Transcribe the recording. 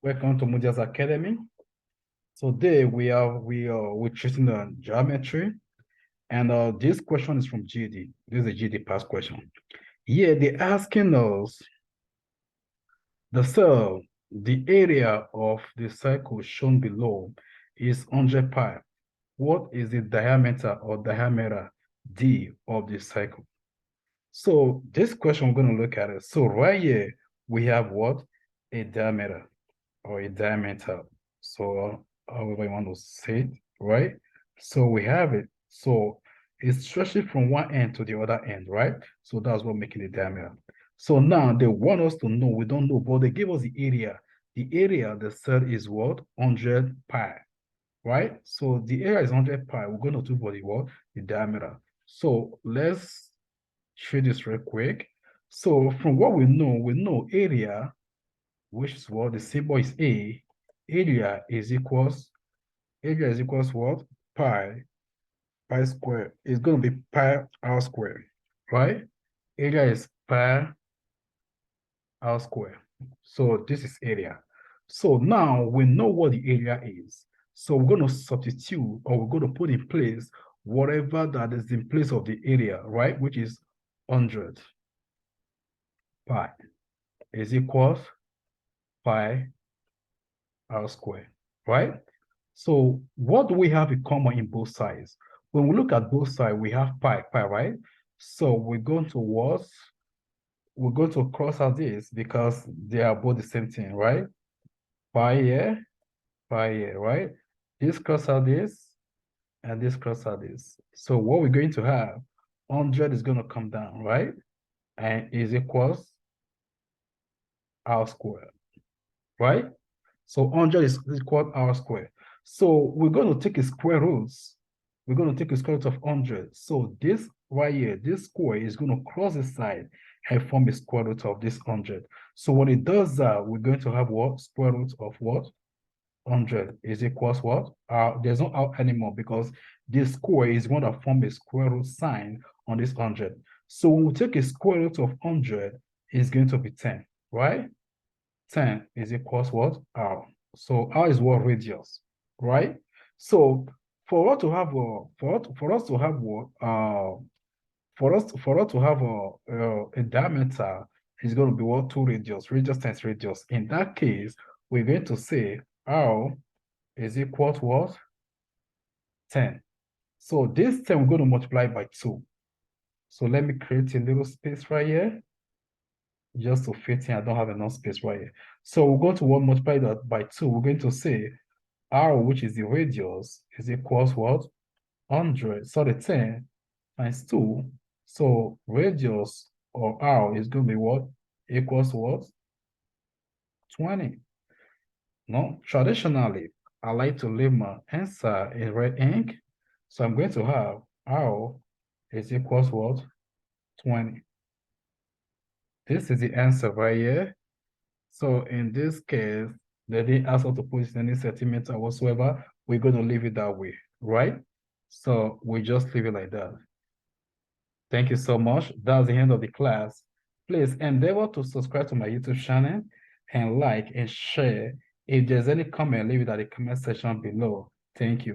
Welcome to Mudia's Academy. Today we're treating the geometry, and this question is from GED. This is a GED past question. Yeah, they're asking us the area of the circle shown below is 100 pi. What is the diameter or diameter d of the circle? So this question we're going to look at it. So right here we have what? A diameter or a diameter. So however you want to say it, right? So we have it. So it's stretching from one end to the other end, right? So that's what making the diameter. So now they want us to know, we don't know, but they give us the area. The area they said is what? 100 pi, right? So the area is 100 pi. We're going to do for the what? The diameter. So let's show this real quick. So from what we know area, which is what the symbol is A, area is equals what? Pi square. It's going to be pi r square, right? Area is pi r square. So this is area. So now we know what the area is. So we're going to substitute, or we're going to put in place whatever that is in place of the area, right? Which is 100 pi is equals pi r square, right? So what do we have in common in both sides? When we look at both sides, we have pi, right? So we're going to cross out this because they are both the same thing, right? Pi here, right? This cross out this, and this cross out this. So what we're going to have, 100 is going to come down, right? And is equals r square, right? So 100 is equal to r square. So we're going to take a square root. We're going to take a square root of 100. So this right here, this square is going to cross the side and form a square root of this 100. So when it does that, we're going to have what? Square root of what? 100 is equals what? There's no r anymore because this square is going to form a square root sign on this 100. So when we take a square root of 100, it's going to be 10, right? 10 is equals what? R. So R is what? Radius, right? So for us to have a diameter is going to be what? 2 radius, radius times radius. In that case, we're going to say R is equal to what? 10. So this 10 we're going to multiply by 2. So let me create a little space right here. Just to fit in, I don't have enough space right here. So we're going to multiply that by 2. We're going to say R, which is the radius, is equals what? 100, sorry, 10 times 2. So radius or R is going to be what? Equals what? 20. No, traditionally, I like to leave my answer in red ink. So I'm going to have R is equals what? 20. This is the answer right here. So in this case, they didn't ask us to put any centimeter whatsoever. We're going to leave it that way, right? So we just leave it like that. Thank you so much. That's the end of the class. Please endeavor to subscribe to my YouTube channel and like and share. If there's any comment, leave it at the comment section below. Thank you.